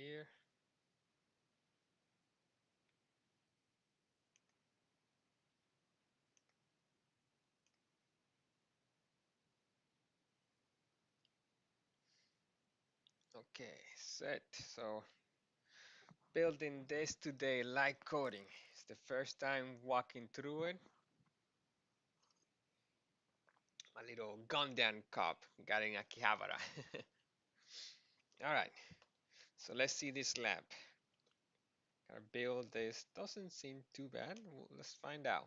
here. Okay, set. So building this today like coding. It's the first time walking through it. My little Gundam cop getting Akihabara. All right, so let's see this lab. Gotta build this. Doesn't seem too bad. Well, let's find out.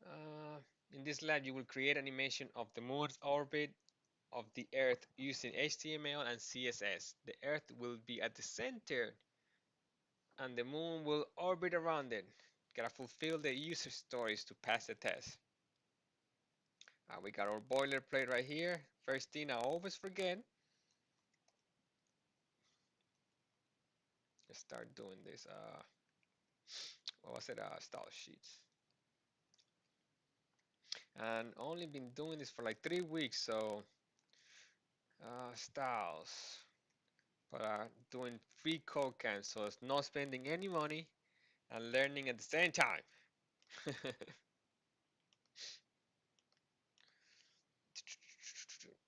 Uh, in this lab, you will create animation of the moon's orbit of the Earth using HTML and CSS. The Earth will be at the center and the moon will orbit around it. Gotta fulfill the user stories to pass the test. We got our boilerplate right here. First thing I always forget. Let's start doing this. What was it? Style sheets. And only been doing this for like 3 weeks, so styles. But doing free code camps, so it's not spending any money and learning at the same time.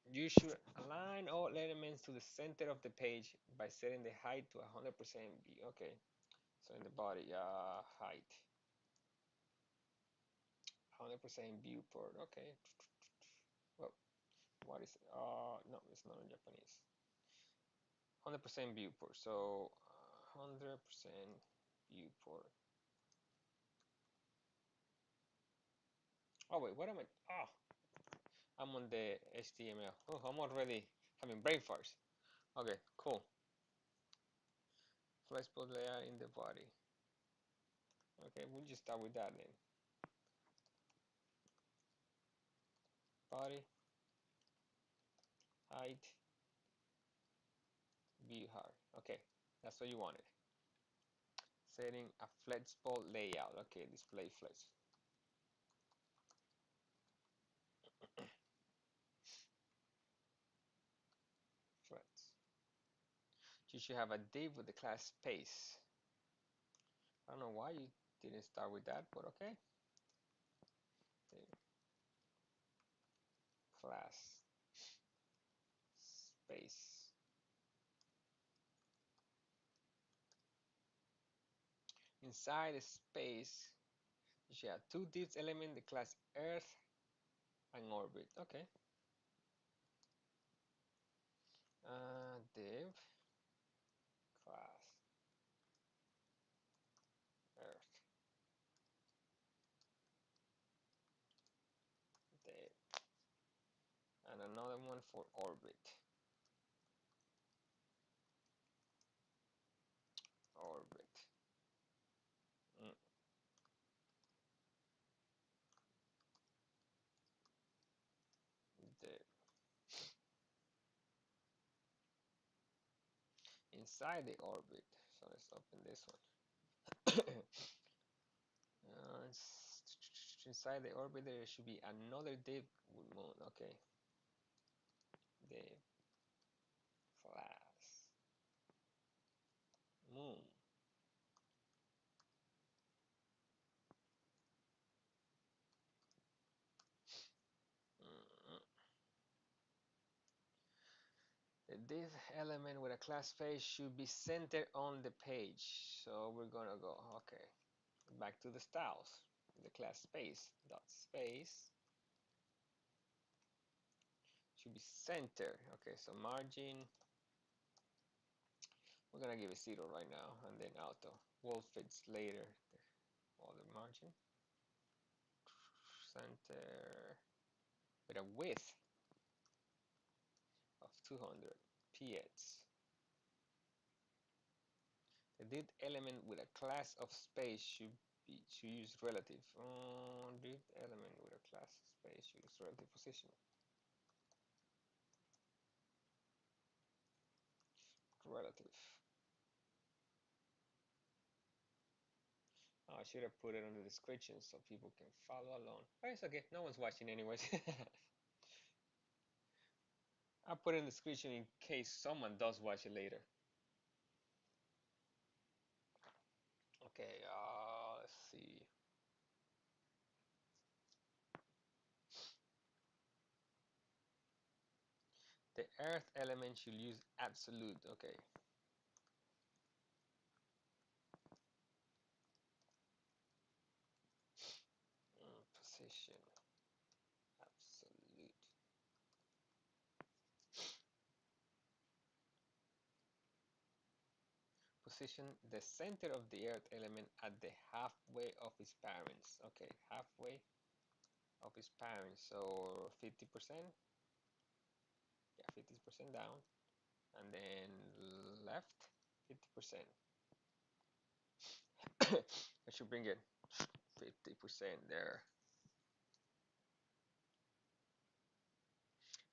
You should align all elements to the center of the page by setting the height to 100% view. Okay, so in the body, height, 100% viewport. Okay, well, what is it? No, it's not in Japanese. 100% viewport. So 100% viewport. Oh wait, what am I? Oh, I'm on the HTML. Oh, I'm already having brain farts. Okay, cool. Flexible layer in the body. Okay, we'll just start with that then. Body, height, view height. Okay, that's what you wanted. Setting a flexible layout. Okay, display flex. Flex. You should have a div with the class space. I don't know why you didn't start with that, but okay. Class space. Inside the space, you should have two divs element, the class Earth and Orbit. Okay. Div class Earth. Div. And another one for Orbit. Orbit. Mm. Div. Inside the orbit. So let's open this one. Inside the orbit there should be another div with moon. Okay. Div class moon. Mm. The div element with a class face should be centered on the page. So we're gonna go, okay, back to the styles. The class space dot space should be centered. Okay, so margin, we're gonna give it 0 right now, and then auto. We'll fix later all the margin. Center with a width of 200 px. The div element with a class of space should use relative. Div element with a class of space should use relative position. Relative. Oh, I should have put it on the description so people can follow along. But it's okay, no one's watching anyways. I'll put it in the description in case someone does watch it later. Okay, let's see. The earth element should use absolute. Okay. Position absolute. Position the center of the earth element at the halfway of its parents. Okay, halfway of its parents. So 50%. Yeah, 50% down. And then left 50%. I should bring it 50% there.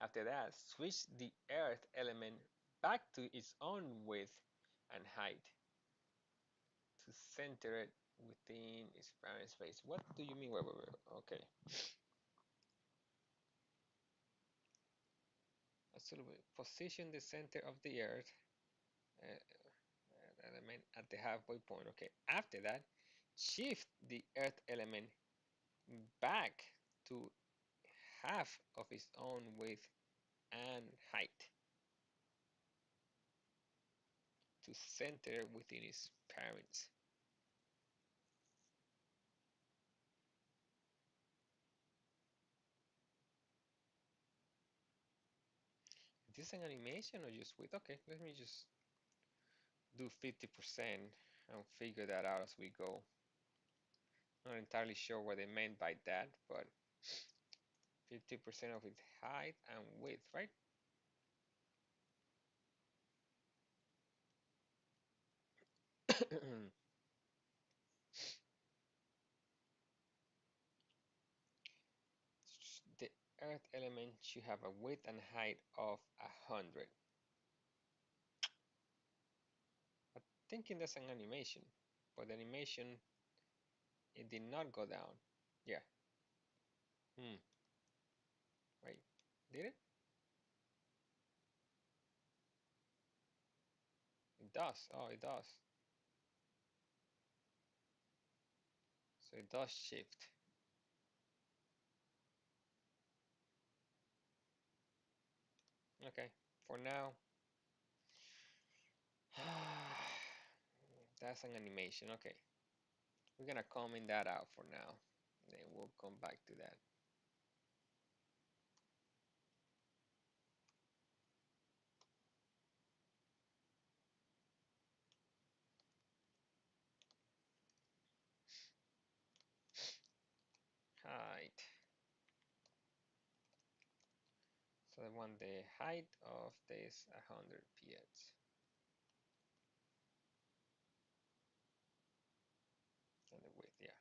After that, switch the earth element back to its own width and height to center it within its parent space. What do you mean? Wait. Okay. Absolutely. Position the center of the earth element at the halfway point. Okay. After that, shift the earth element back to half of its own width and height to center within its parents. Is this an animation or just width? Okay, let me just do 50% and figure that out as we go. Not entirely sure what they meant by that, but 50% of its height and width, right? The earth element should have a width and height of 100. I'm thinking that's an animation, but the animation, it did not go down. Yeah. Right. Did it? It does. Oh, it does. So it does shift. Okay. For now, that's an animation. Okay. We're gonna comment that out for now. Then we'll come back to that. Height. So I want the height of this 100 px. And the width, yeah.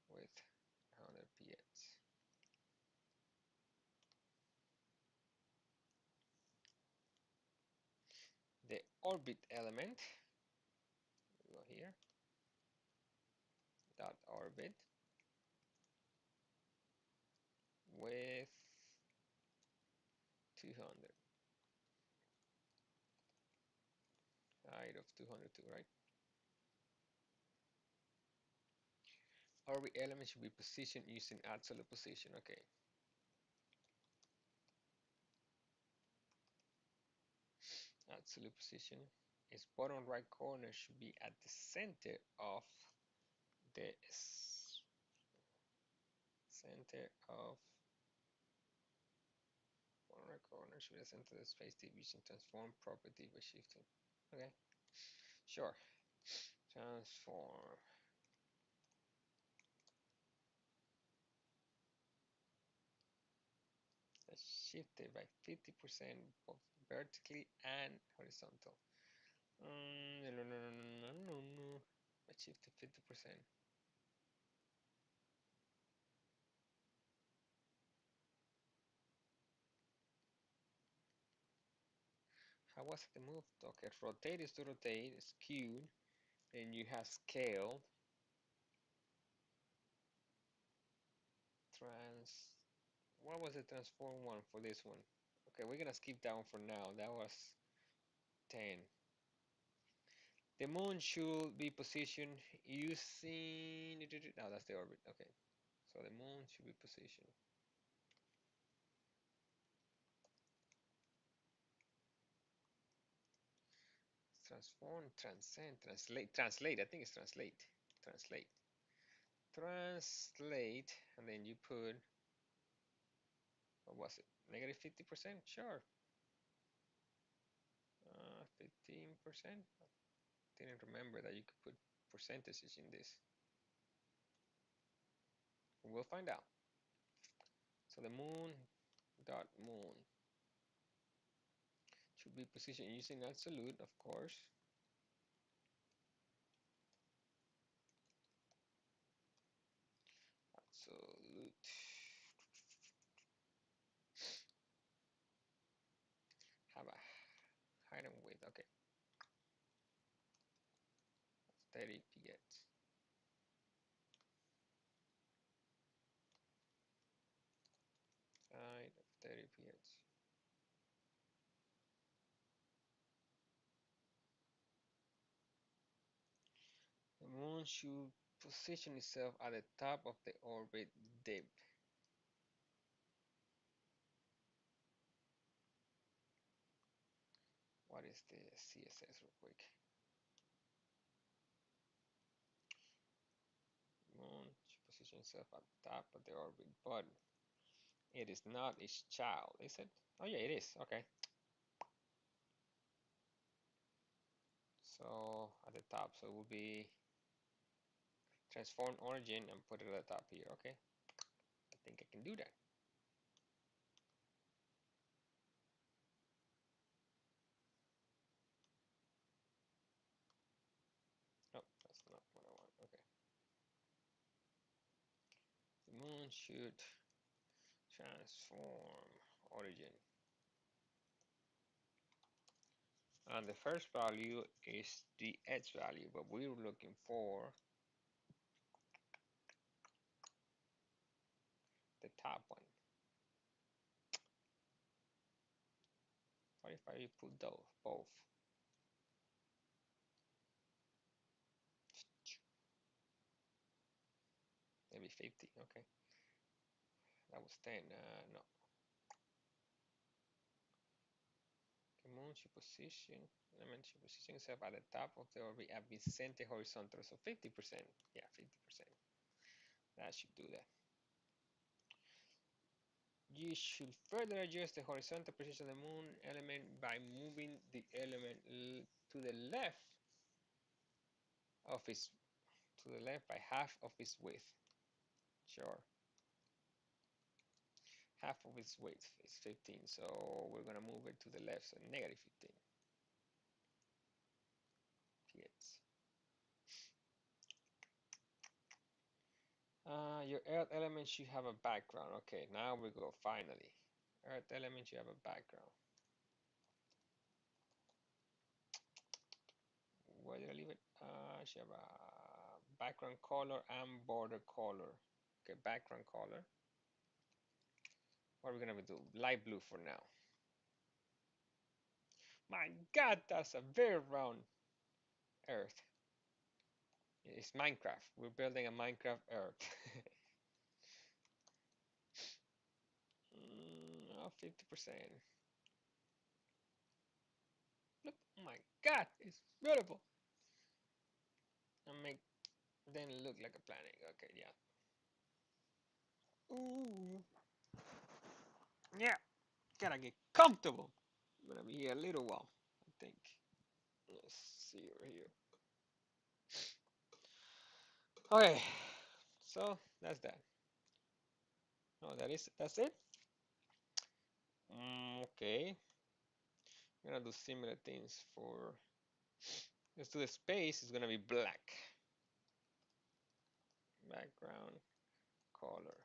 Width 100 px. The orbit element, we go here, dot orbit with 200. Height of 202, right? Orbit element should be positioned using absolute position. Okay. Absolute position. Its bottom right corner should be at the center of the center of bottom right corner should be the center of the space division transform property by shifting. Okay. Sure. Transform. Let's shift it by 50% both vertically and horizontal. No. Let's shift it 50%. How was the move? Okay, rotate is to rotate, skewed, then you have scale, what was the transform one for this one? Okay, we're gonna skip that one for now. That was 10. The moon should be positioned using. No, that's the orbit. Okay, so the moon should be positioned. Transform, transcend, translate, translate. I think it's translate, translate, translate, and then you put, what was it? Negative 50%? Sure. 15%. Didn't remember that you could put percentages in this. We'll find out. So the moon dot moon should be positioned using absolute, of course. Absolute. Have a height and width. Okay. 30 px. Height of 30 px. The moon should position itself at the top of the orbit dip. What is the CSS real quick? Moon should position itself at the top of the orbit, but it is not its child, is it? Oh yeah, it is. Okay. So at the top, so it will be transform origin and put it at the top here. Okay. I think I can do that. Oh, that's not what I want. Okay. The moon should transform origin. And the first value is the edge value, but we're looking for the top one. What if I put those both? Maybe 50. Okay. That was 10. No. The moon should position, element should position itself at the top of the orbit at Vicente horizontal. So 50%. Yeah, 50%. That should do that. You should further adjust the horizontal position of the moon element by moving the element to the left of its to the left by half of its width. Sure. Half of its width is 15, so we're gonna move it to the left, so negative 15 px. Your earth element should have a background. Okay, now we go finally. Earth element should have a background. Where did I leave it? Should have a background color and border color. Okay, background color. What are we gonna do? Light blue for now. My God, that's a very round earth. It's Minecraft. We're building a Minecraft earth. 50%. Look, oh my God, it's beautiful. And make then look like a planet. Okay, yeah. Ooh, yeah. Gotta get comfortable. I'm gonna be here a little while, I think. Let's see over here. Okay, so that's that. No, that's it. Okay, I'm gonna do similar things for. Let's do the space. It's gonna be black. Background color.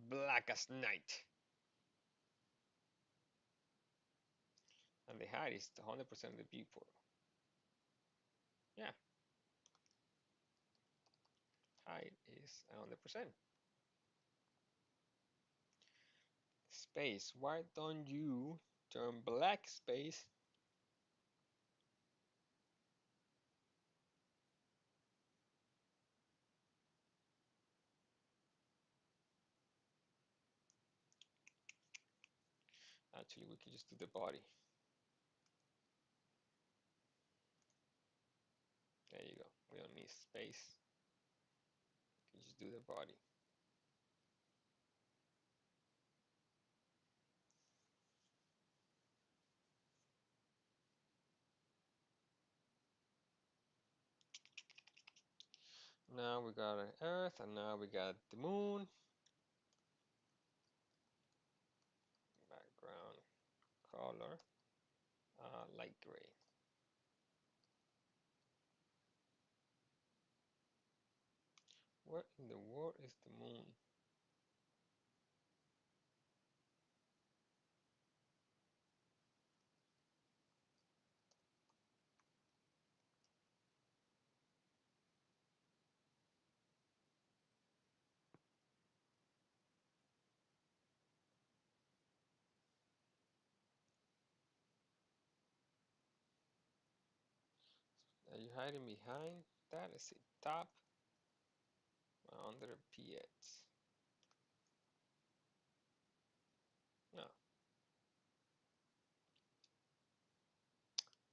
Black as night. And the height is 100% of the viewport. Yeah, height is 100%. Space. Why don't you turn black space? Actually, we can just do the body. There you go. We don't need space. We can just do the body. Now we got an Earth, and now we got the Moon. Background color, light gray. Where in the world is the Moon? Are you hiding behind that? Is it top? Under PX? No.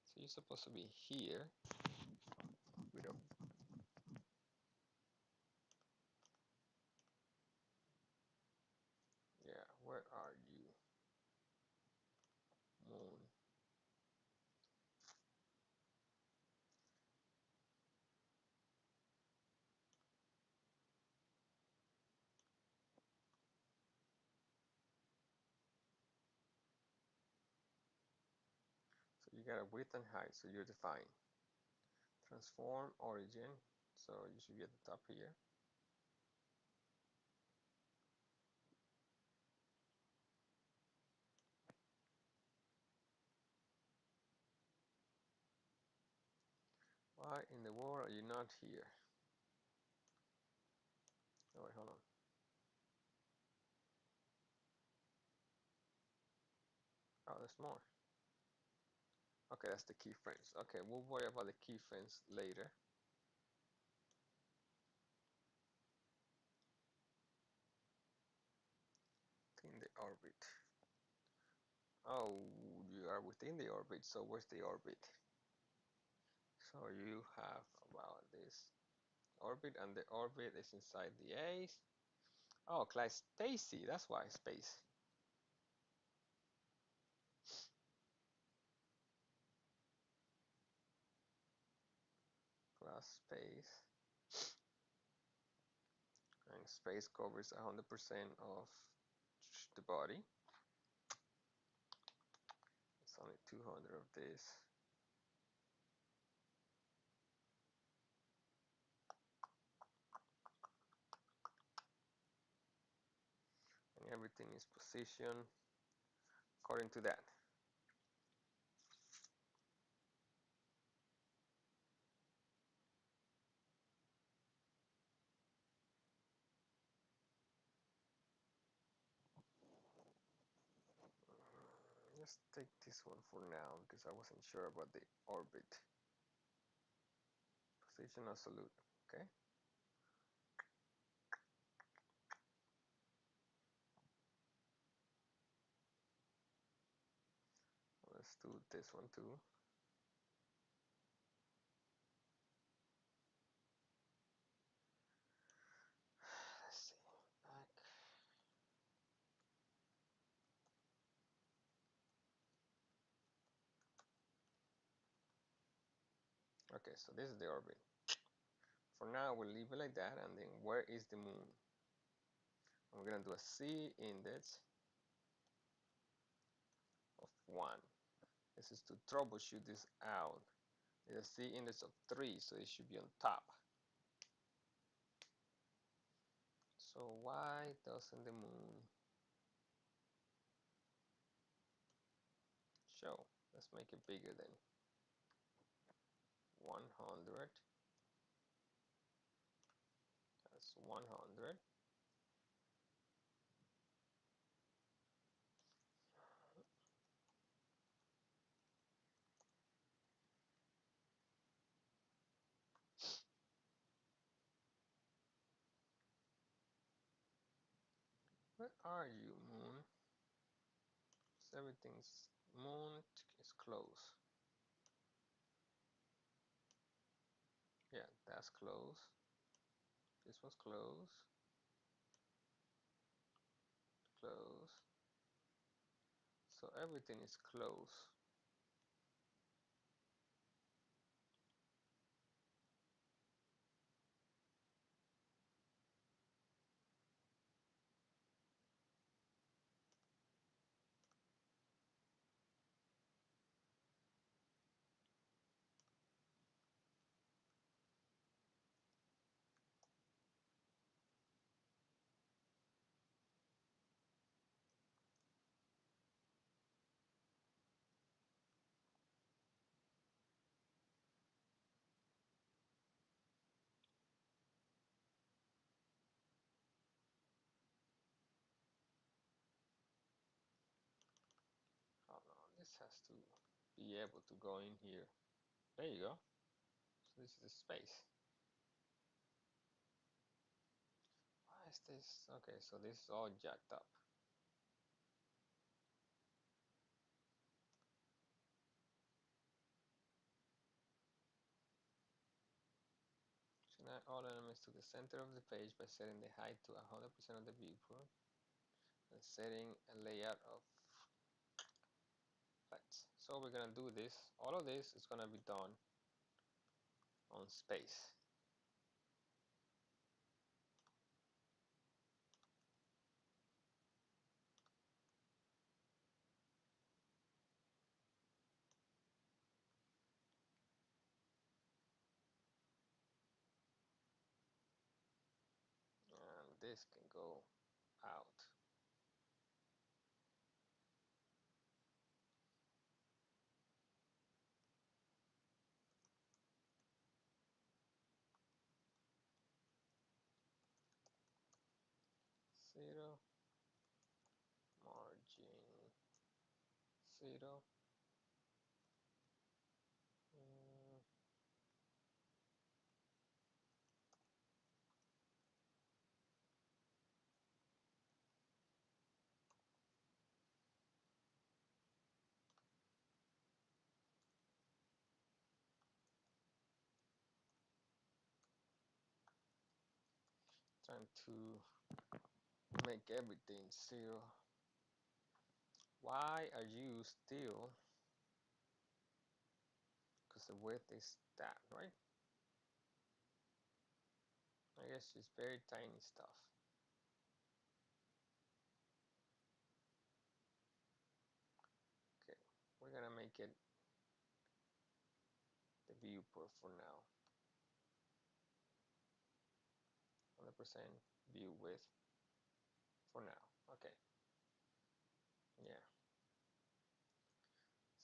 So you're supposed to be here. We don't. Yeah, where are you, Moon? So you got a width and height, so you're defined. Transform origin, so you should be at the top here. Why in the world are you not here? Oh wait, hold on. Oh, there's more. Okay, that's the keyframes. Okay, we'll worry about the keyframes later. In the orbit. Oh, you are within the orbit, so where's the orbit? So you have about this orbit, and the orbit is inside the A's. Oh, class Stacy, that's why space. Class space. And space covers 100% of the body. It's only 200 of this. And everything is positioned according to that. Let's take this one for now because I wasn't sure about the orbit. Position absolute, okay? Let's do this one too. Let's see, back. Okay, so this is the orbit. For now, we'll leave it like that, and then where is the Moon? And we're gonna do a C index of 1. This is to troubleshoot this out. It's a C index of 3, so it should be on top. So why doesn't the Moon show? Let's make it bigger then. 100. That's 100. Where are you, Moon? So everything's Moon is close. Yeah, that's close. This one's close. Close. So everything is close. Hold on, this has to be able to go in here. There you go. So this is the space. Why is this? Okay, so this is all jacked up. Select all elements to the center of the page by setting the height to 100% of the viewport and setting a layout of flex. So we're gonna do this. All of this is gonna be done on space. And this can go out. Zero, margin, zero. Mm, trying to make everything zero. Why are you still? Because the width is that, right? I guess it's very tiny stuff. Okay, we're gonna make it the viewport for now. 100% view width for now. Okay, yeah.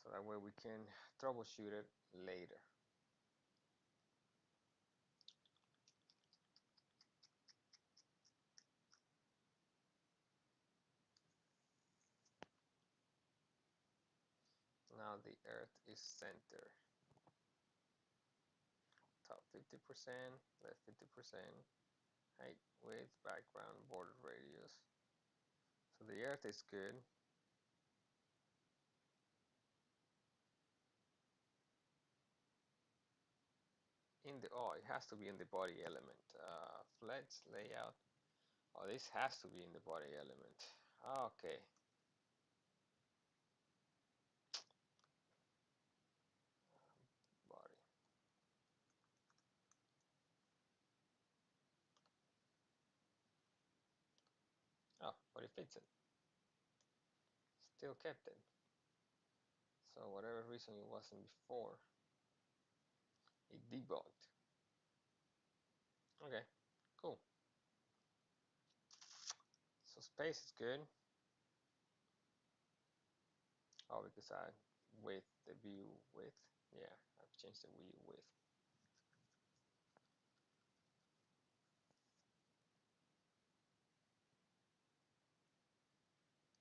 So that way we can troubleshoot it later. Now the earth is center. Top 50%, left 50%, height, width, background, border radius. So the earth is good. It has to be in the body element. Flex, layout. Oh, this has to be in the body element. Okay. Body. Oh, but it fits it. Still kept it. So whatever reason it wasn't before, it debugged. Okay, cool. So space is good. Oh, because I with the view width. Yeah, I've changed the view width.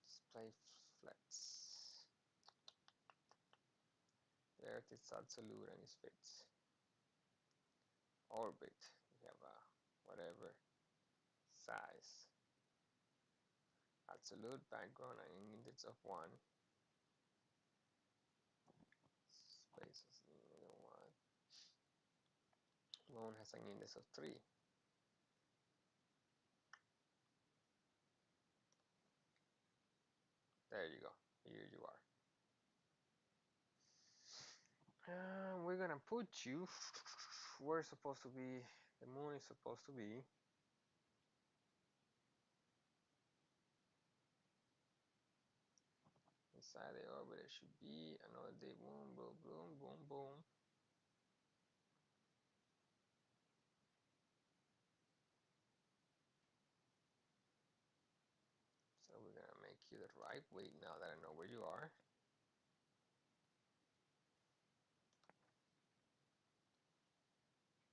Display flex. The earth is absolute and it fits. Orbit. We have a whatever size. absolute background and index of 1. Spaces, you know what? Moon has an index of 3. There you go. Here you are. We're gonna put you where it's supposed to be. The moon is supposed to be. Inside the orbit, it should be another day. Boom, boom, boom, boom, boom. So we're gonna make you the right weight now that I know where you are.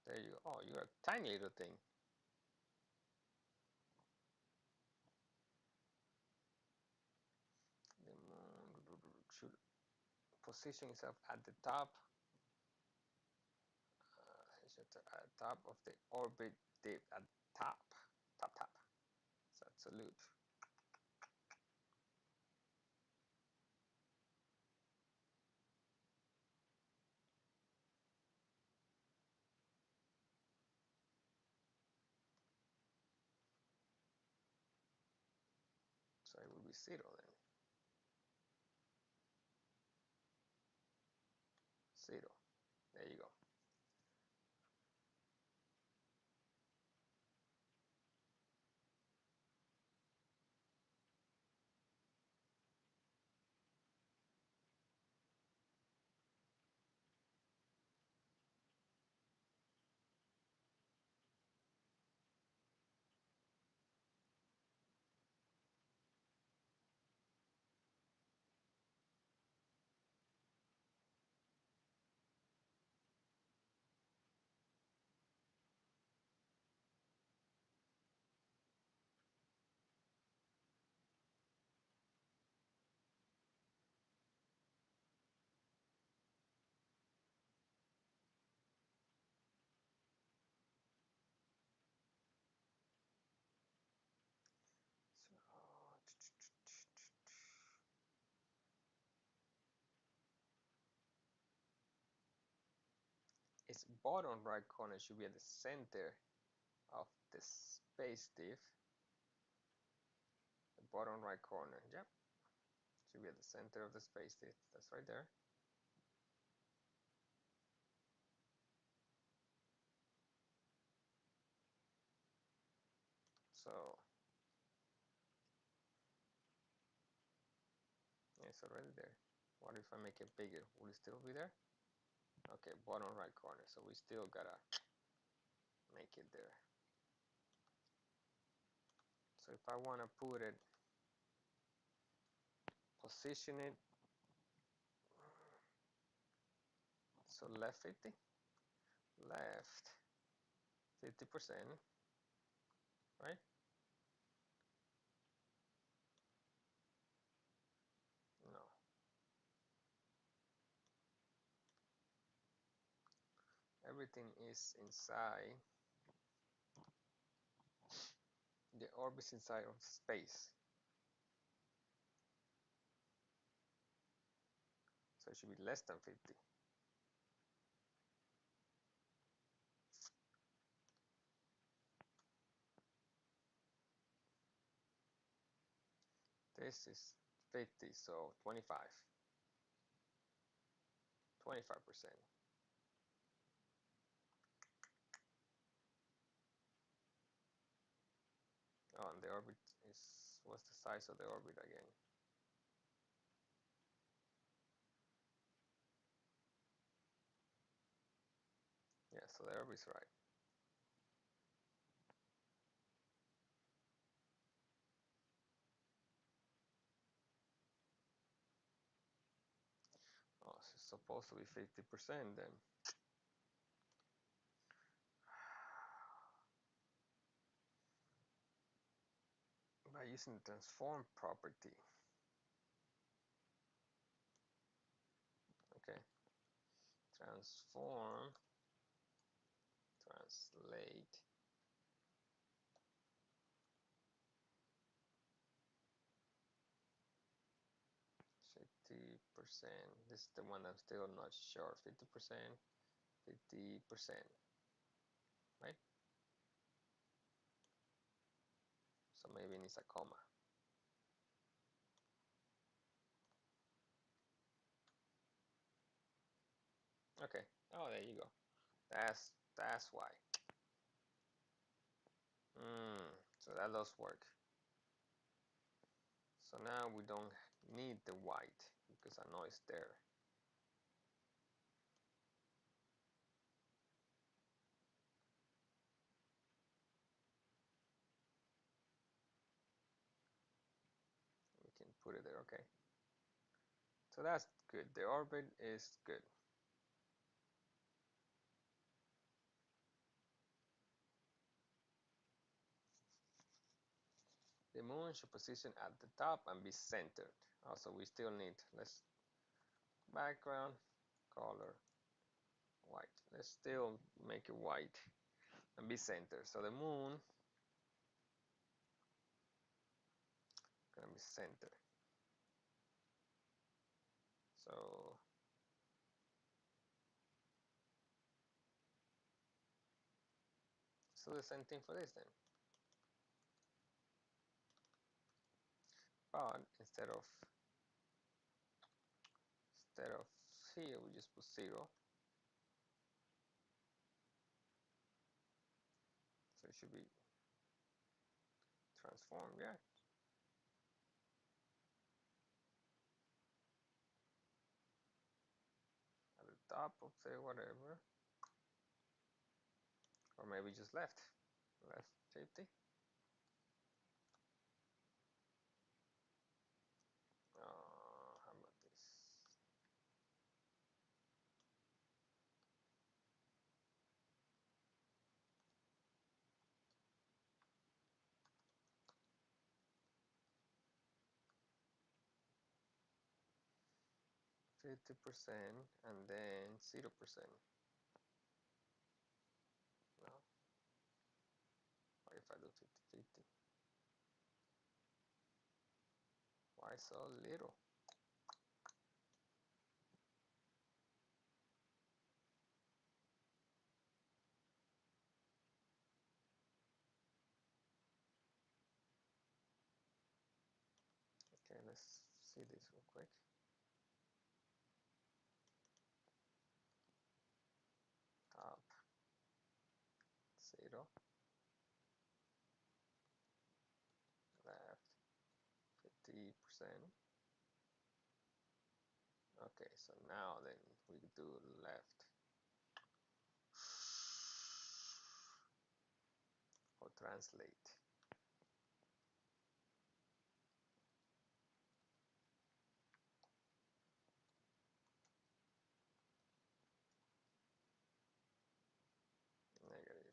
There you go. Oh, you're a tiny little thing. The moon should position itself at the top. At the top of the orbit dip at top. Top. So absolute. So it will be 0 then. 0. There you go. Its bottom right corner should be at the center of the space diff. The bottom right corner, yep. Should be at the center of the space diff. That's right there. So yeah, it's already there. What if I make it bigger? Will it still be there? Okay, bottom right corner. So we still gotta make it there. So if I wanna put it, position it, so left 50, left 50%, right? No. Everything is inside. The orbit is inside of space. So it should be less than 50. This is 50, so 25. 25%. Oh, and the orbit is, what's the size of the orbit again? Yeah, so the orbit is right. Oh, so it's supposed to be 50% then. By using the transform property. Okay. Transform, translate. 50%. This is the one I'm still not sure. 50%, 50%, right? So maybe it needs a comma. Okay. Oh, there you go. That's why. So that does work. So now we don't need the white because I know it's there. We can put it there. Okay. So that's good. The orbit is good. The moon should position at the top and be centered. Also, we still need, let's background, color, white. Let's still make it white and be centered. So the moon gonna be centered. So the same thing for this then. But instead of here, we just put 0. So it should be transformed, yeah. At the top of say whatever. Or maybe just left 50. How about this? 50% and then 0%. No? What if I do 50-50? Why so little? Okay, let's see this real quick. Top 0, left 50%. Okay, so now then we do left or translate. Negative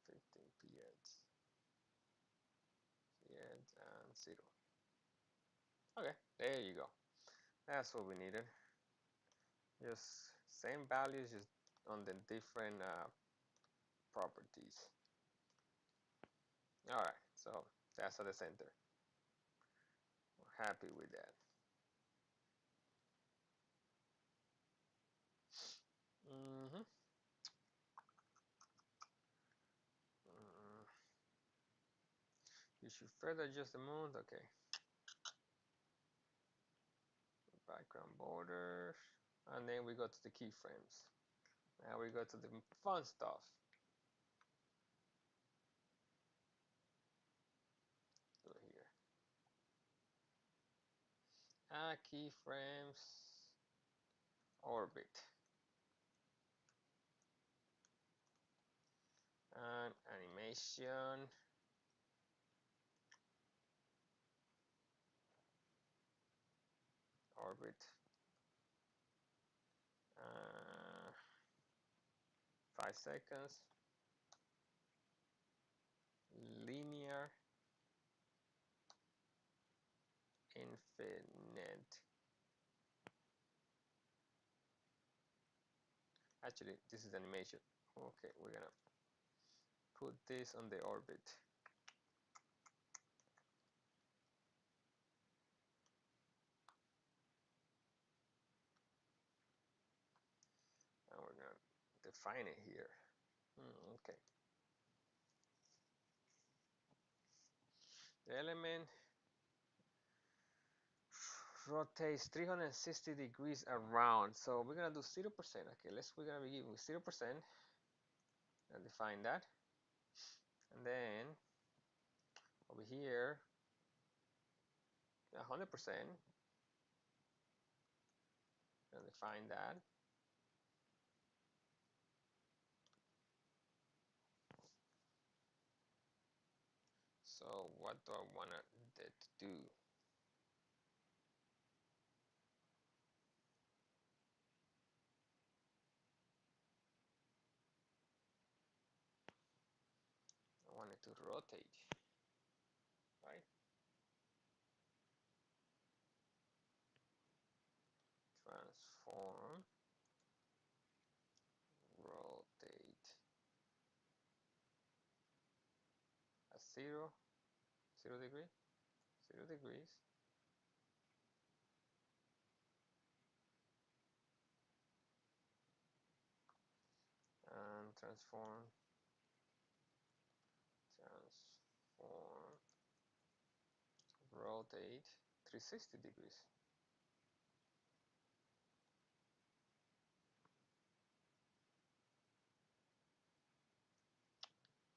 15 px and 0. Okay, there you go. That's what we needed. Just same values, just on the different properties. All right, so that's at the center. We're happy with that. You should further adjust the moon. Okay. Background borders, and then we go to the keyframes. Now we go to the fun stuff. Do it here. Keyframes, orbit, and animation. Orbit. 5 seconds. Linear. Infinite. Actually, this is animation. Okay, we're gonna put this on the orbit. define it here. Okay. The element rotates 360 degrees around. So we're gonna do 0%. Okay, we're gonna begin with 0% and define that. And then over here, 100% and define that. So what do I want it to do? I want it to rotate, right? Transform, rotate at 0 degree, 0 degrees. And transform, rotate 360 degrees.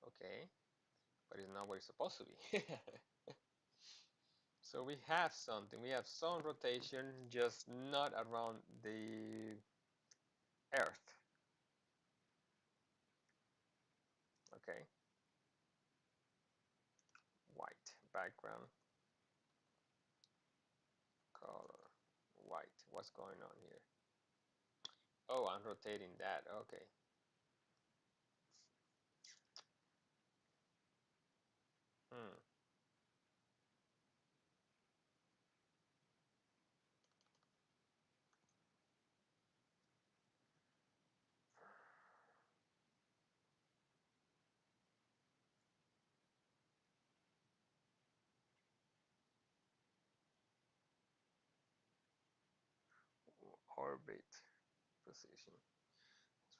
Okay, but it's not where it's supposed to be. So we have something. We have some rotation, just not around the Earth. Okay. White background, color, white. What's going on here? Oh, I'm rotating that. Okay. Hmm. Orbit position.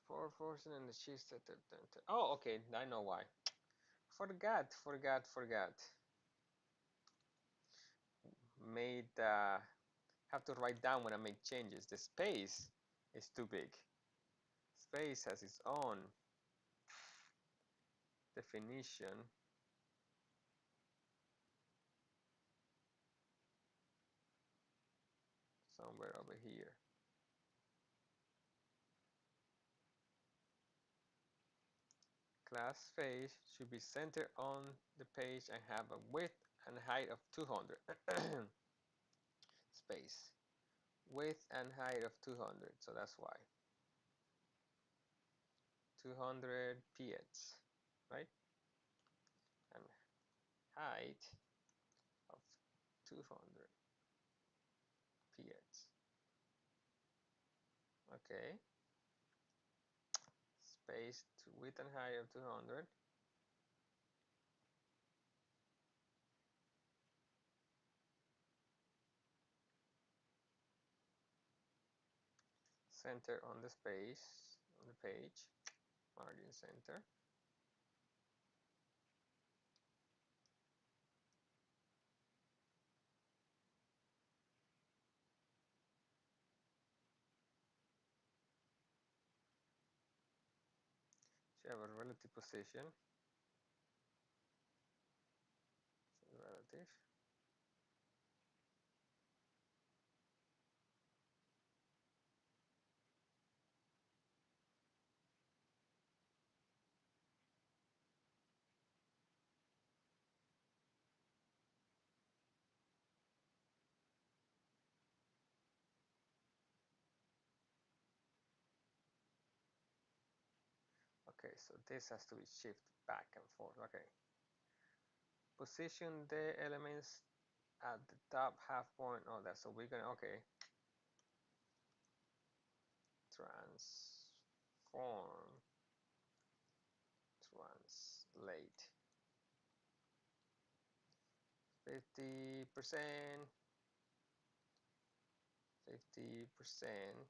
Forcing and the cheese. Oh, okay. I know why. Forgot. Made have to write down when I make changes. The space is too big. Space has its own definition. Somewhere over here. Class face should be centered on the page and have a width and height of 200. Space. Width and height of 200. So that's why. 200 px, right? And height of 200 px. Okay. Space to width and height of 200. Center on the space, on the page, margin center. So you have a relative position. Relative. Okay, so this has to be shifted back and forth. Okay. Position the elements at the top half point. Oh, that's so we're gonna okay. Transform, translate. 50%, 50%.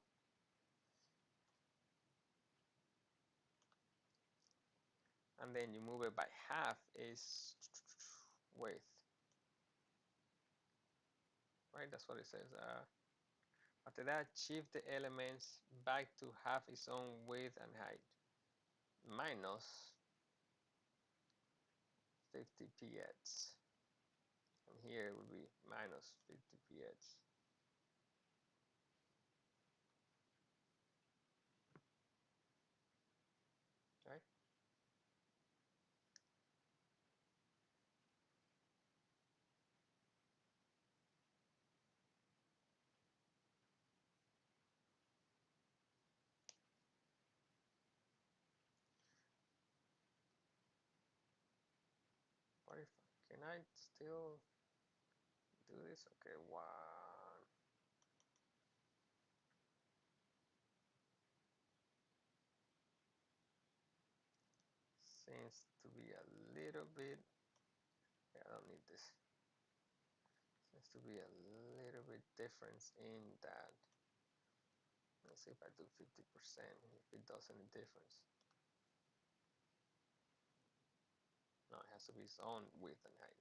and then you move it by half is width, right? That's what it says. After that, shift the elements back to half its own width and height, minus 50 px. And here it would be minus 50 px. Right? What if, can I still do this? Okay, one. Seems to be a little bit, yeah, I don't need this. Seems to be a little bit difference in that. Let's see if I do 50%, if it does any difference. No, it has to be its own width and height.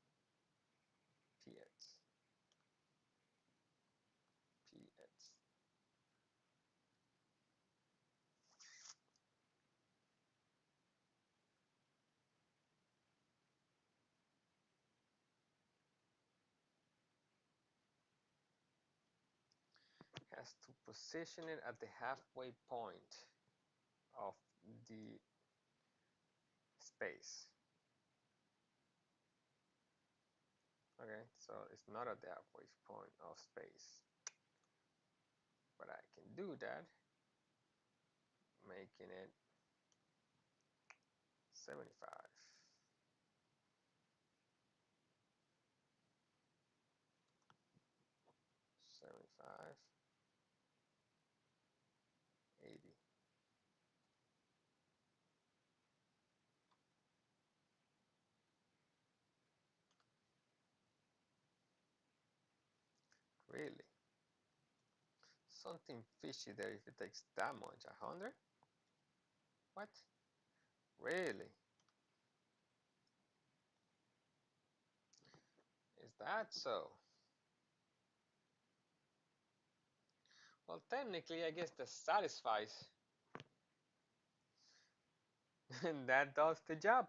Px. Px. Has to position it at the halfway point of the space. Okay, so it's not at the halfway point of space. But I can do that, making it 75. 75, 80. Really? Something fishy there if it takes that much. 100? What? Really? Is that so? Well, technically, I guess that satisfies. And that does the job.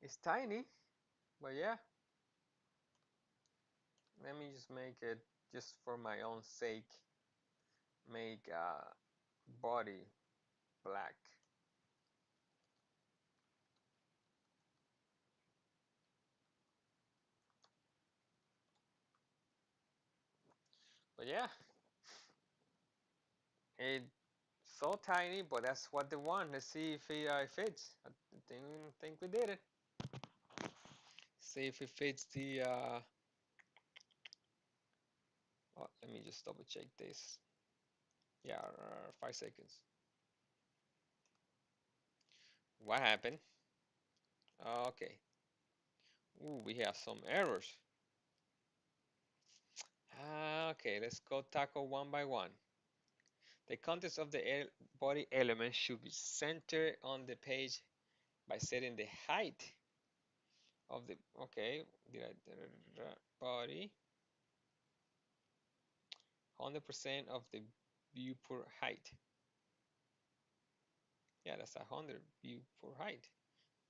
It's tiny, but yeah. Let me just make it, just for my own sake, make body black. But yeah, it's so tiny, but that's what they want. Let's see if it fits. I think we did it. See if it fits the. Oh, let me just double check this. Yeah, 5 seconds. What happened? Okay. Ooh, we have some errors. Okay, let's go tackle one by one. The contents of the body element should be centered on the page by setting the height of the, okay, body 100% of the view per height. Yeah, that's 100 view per height.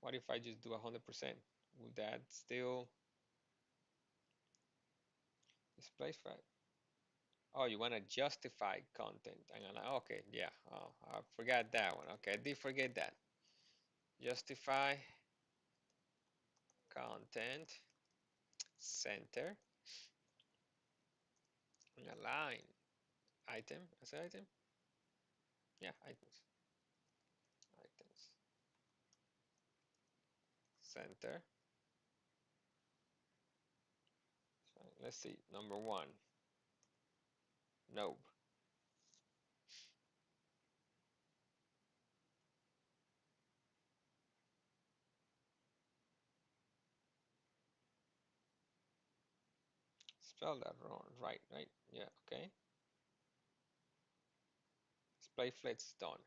What if I just do 100%? Would that still display right? Oh, you want to justify content. Okay, yeah. Oh, I forgot that one. Okay, I did forget that. Justify content, center, and align item. As item? Yeah, items. Items. Center. So let's see. Number one. Nope. Spell that wrong. Right, right. Yeah, okay. Display flex done.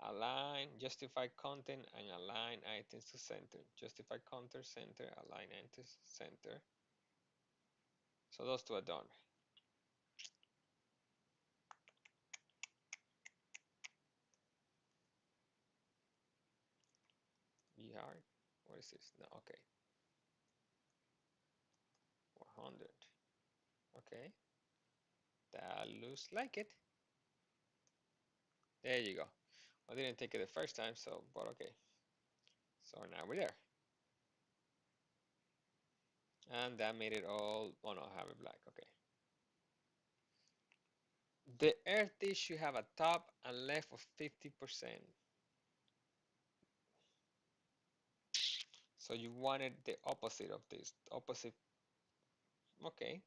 Align, justify content, and align items to center. Justify content, center, align items, center. So those two are done. VR, what is this? No, okay. 100. Okay, that looks like it. There you go. I didn't take it the first time, so, but okay. So now we're there. And that made it all, oh no, I have it black, okay. The earth dish should have a top and left of 50%. So you wanted the opposite of this, opposite, okay.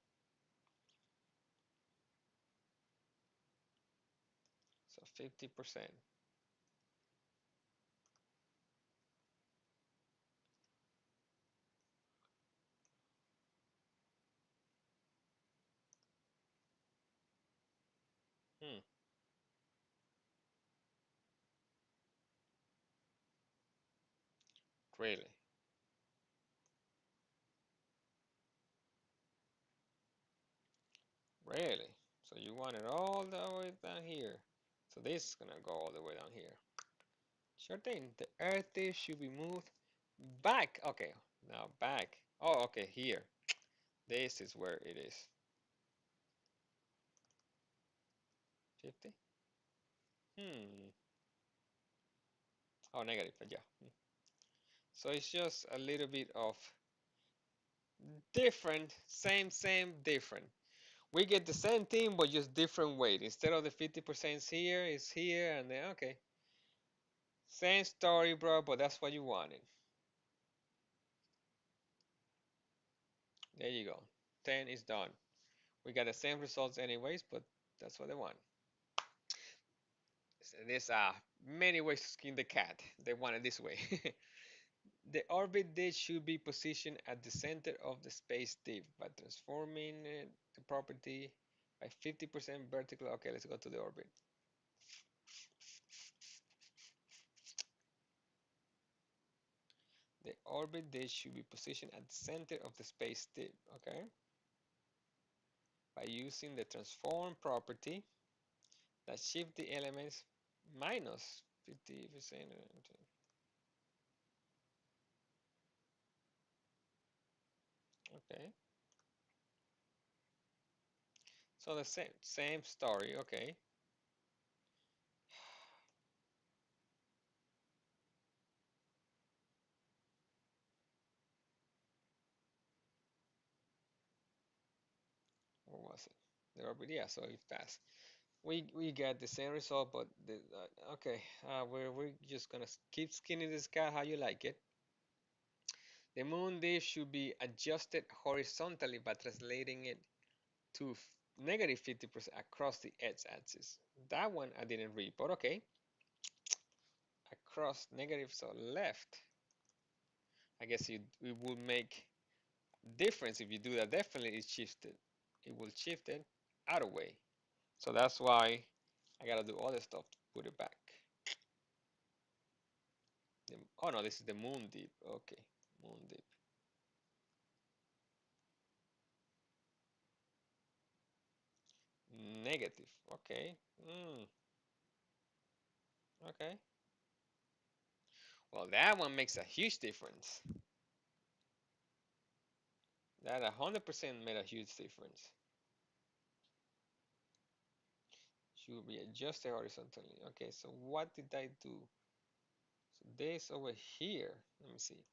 So 50%. Hmm, really? Really? So you want it all the way down here. So this is gonna go all the way down here. Sure thing. The earth dish should be moved back. Okay, now back. Oh, okay, here. This is where it is. 50? Hmm. Oh, negative, but yeah. So it's just a little bit of different, same, different. We get the same thing, but just different weight. Instead of the 50% here, it's here, and then, okay. Same story, bro, but that's what you wanted. There you go. 10 is done. We got the same results anyways, but that's what they want. There's many ways to skin the cat. They want it this way. The orbit disk should be positioned at the center of the space div by transforming the property by 50% vertical. Okay, let's go to the orbit. The orbit disk should be positioned at the center of the space div. Okay, by using the transform property that shift the elements minus 50%. Okay, so the same story. Okay, what was it? The orbit. Yeah, so it passed. We get the same result, but okay, we're just gonna keep skinning this cat how you like it. The moon diff should be adjusted horizontally by translating it to negative 50% across the x-axis. That one I didn't read, but okay. Across negative, so left. I guess it would make difference if you do that. Definitely it's shifted. It will shift it out of way. So that's why I gotta do all this stuff to put it back. Oh no, this is the moon dip. Okay, moon dip. Negative. Okay. Okay. Well, that one makes a huge difference. That 100% made a huge difference. Should be adjusted horizontally. Okay, so what did I do? So this over here. Let me see.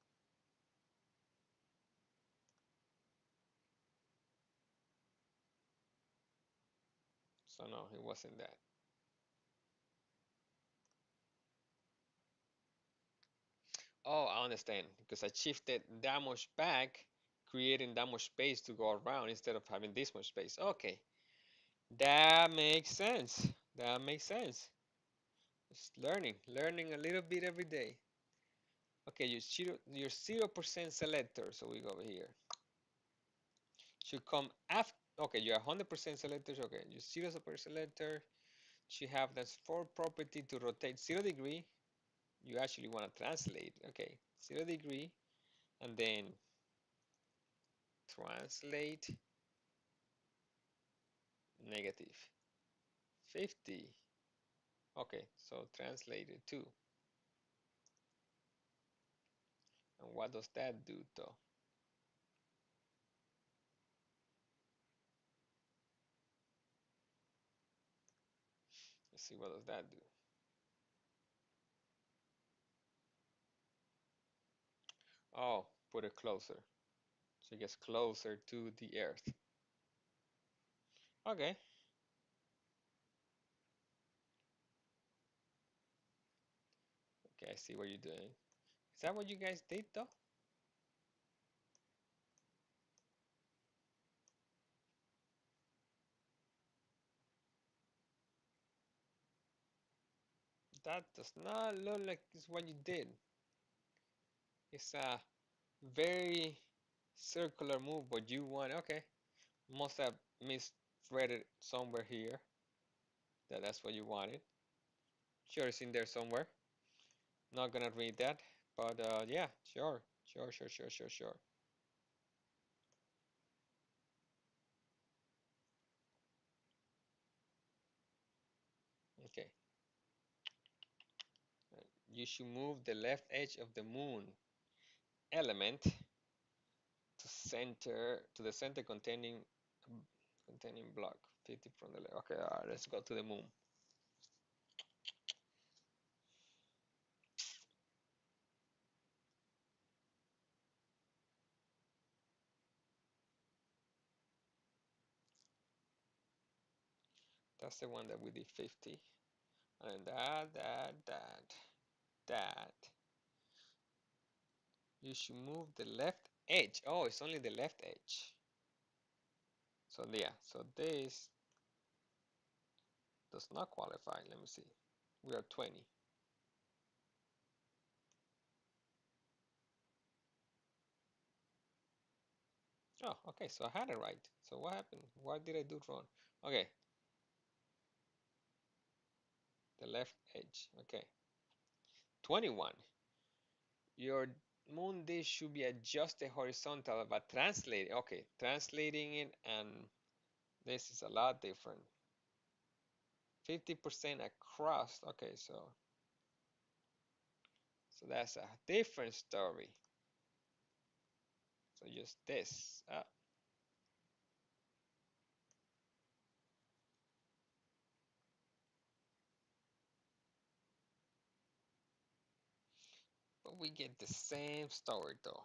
So no, it wasn't that. Oh, I understand. Because I shifted that much back, creating that much space to go around instead of having this much space. Okay. That makes sense. That makes sense. Just learning a little bit every day. Okay, your 0% selector, so we go over here. Should come after, okay, your 100% selectors, okay, your 0% selector. She have this for property to rotate 0 degree. You actually want to translate. Okay, 0 degree, and then translate negative 50. Okay, so translate it too. And what does that do though? Let's see, what does that do? Oh, put it closer. So it gets closer to the earth. Okay. Okay, I see what you're doing. Is that what you guys did though? That does not look like it's what you did. It's a very circular move, but you want, okay. Must have misread it somewhere here. That's what you wanted. Sure, it's in there somewhere. Not gonna read that, but yeah, sure, sure, sure, sure, sure, sure. Okay. You should move the left edge of the moon element to the center containing block 50 from the left. Okay, all right, let's go to the moon. That's the one that we did 50. And that. You should move the left edge. Oh, it's only the left edge. So yeah, so this does not qualify. Let me see. We are 20. Oh, okay, so I had it right. So what happened? What did I do wrong? Okay, the left edge. Okay. 21. Your moon dish should be adjusted horizontal, but translating. Okay, translating it, and this is a lot different. 50% across. Okay, so that's a different story. So just this. But we get the same story though.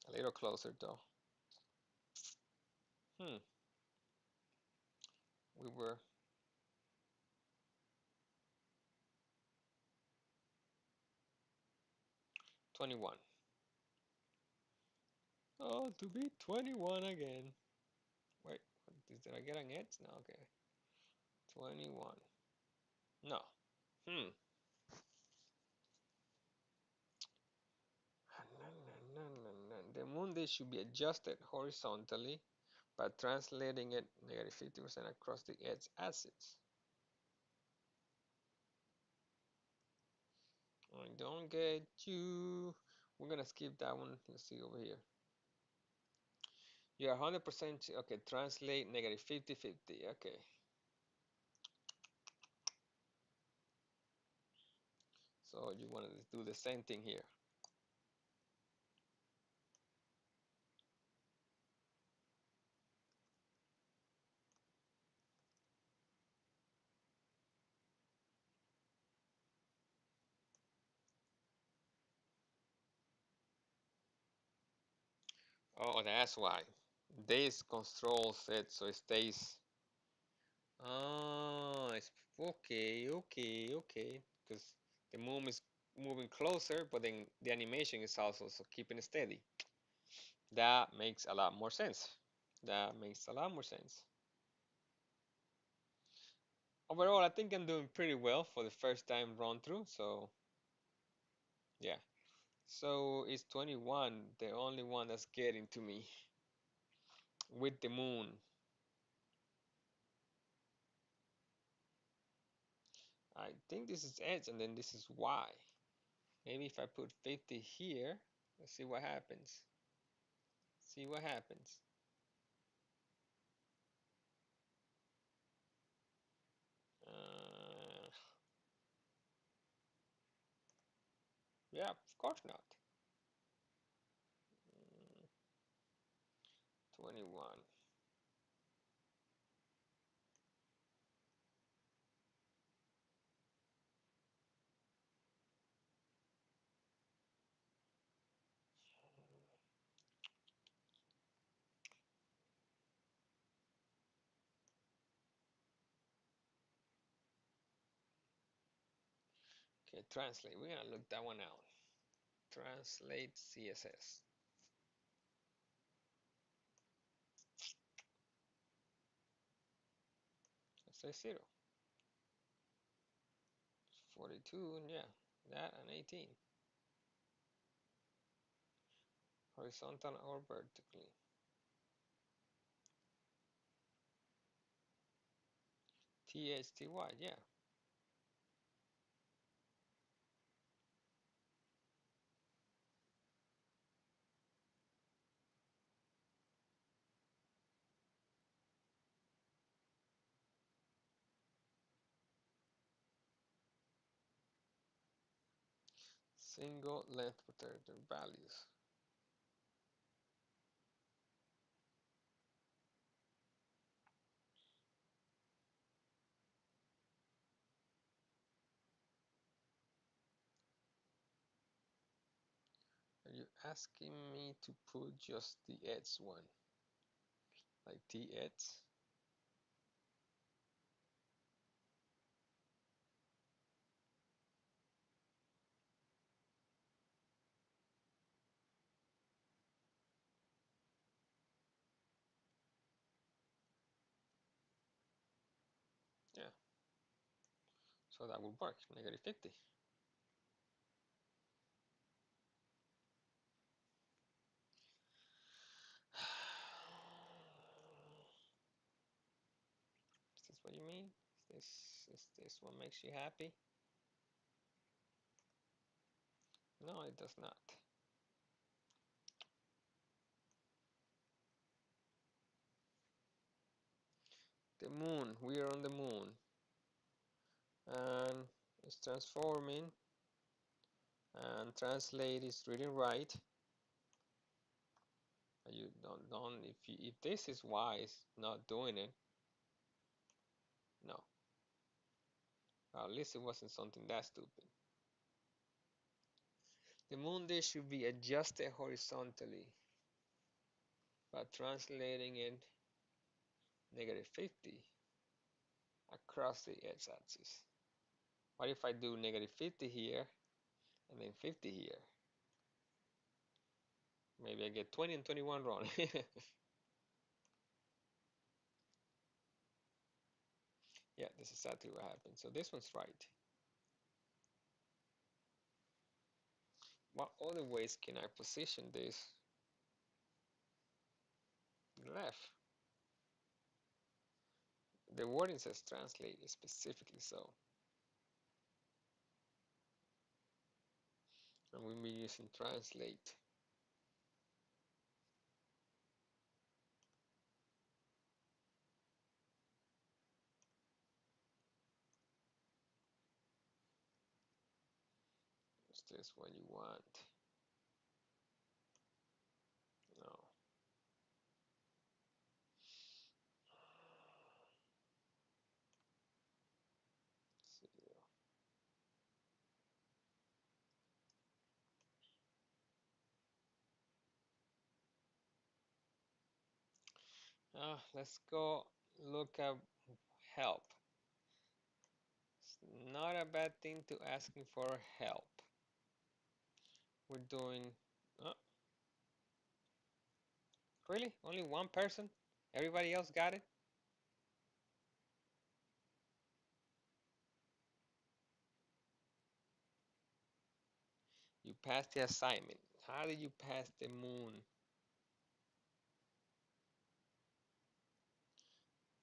A little closer though. Hmm. We were 21. Oh, to be 21 again. Wait, did I get an X? No, okay. 21. No. Hmm. The moon dish should be adjusted horizontally by translating it negative 50% across the edge axis. I don't get you. We're gonna skip that one. Let's see over here. You're 100% okay. Translate negative 50-50. Okay. So you want to do the same thing here. Oh, that's why. This controls it so it stays. Oh, it's okay, okay, okay. Because the moon is moving closer, but then the animation is also so keeping it steady. That makes a lot more sense. That makes a lot more sense. Overall, I think I'm doing pretty well for the first time run through. So yeah. So it's 21, the only one that's getting to me with the moon. I think this is X and then this is Y. Maybe if I put 50 here, let's see what happens. See what happens. Uh, yeah, of course not. 21. Okay, translate. We're gonna look that one out. Translate CSS. Let's say 0. 42, and yeah, that and 18. Horizontal or vertically. THTY, yeah. Single length protected values. Are you asking me to put just the edge one? Like the edge? Yeah. So that would work. Negative 50. Is this what you mean? Is this what makes you happy? No, it does not. The moon. We are on the moon. And it's transforming. And translate is reading right. You don't if this is wise, not doing it. No. At least it wasn't something that stupid. The moon dish should be adjusted horizontally by translating it negative 50 across the x-axis. What if I do negative 50 here and then 50 here? Maybe I get 20 and 21 wrong. Yeah, this is exactly what happened. So this one's right. What other ways can I position this left? The wording says translate specifically so. And we'll be using translate. Is this what you want? No. Let's go look at help. It's not a bad thing to asking for help. We're doing, oh, really? Only one person? Everybody else got it? You passed the assignment. How did you pass the moon?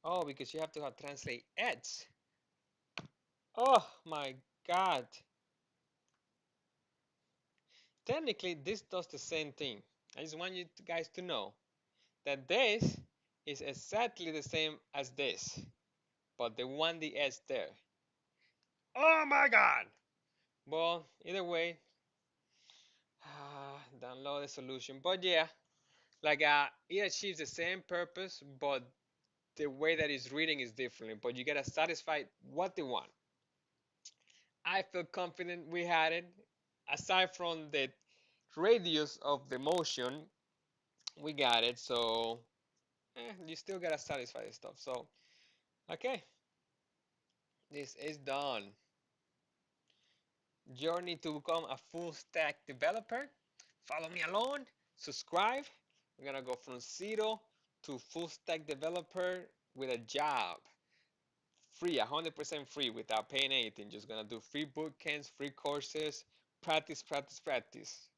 Oh, because you have to have translate edge. Oh my God. Technically, this does the same thing. I just want you guys to know that this is exactly the same as this, but the 1ds there. Oh my God. Well, either way, download the solution. But yeah, like it achieves the same purpose, but the way that it's reading is different. But you gotta satisfy what they want. I feel confident we had it. Aside from the radius of the motion, we got it. So you still gotta satisfy the stuff. So okay, this is done. Journey to become a full stack developer. Follow me along. Subscribe. We're gonna go from zero to full stack developer with a job. Free, 100% free without paying anything. Just gonna do free boot camps, free courses, practice, practice, practice.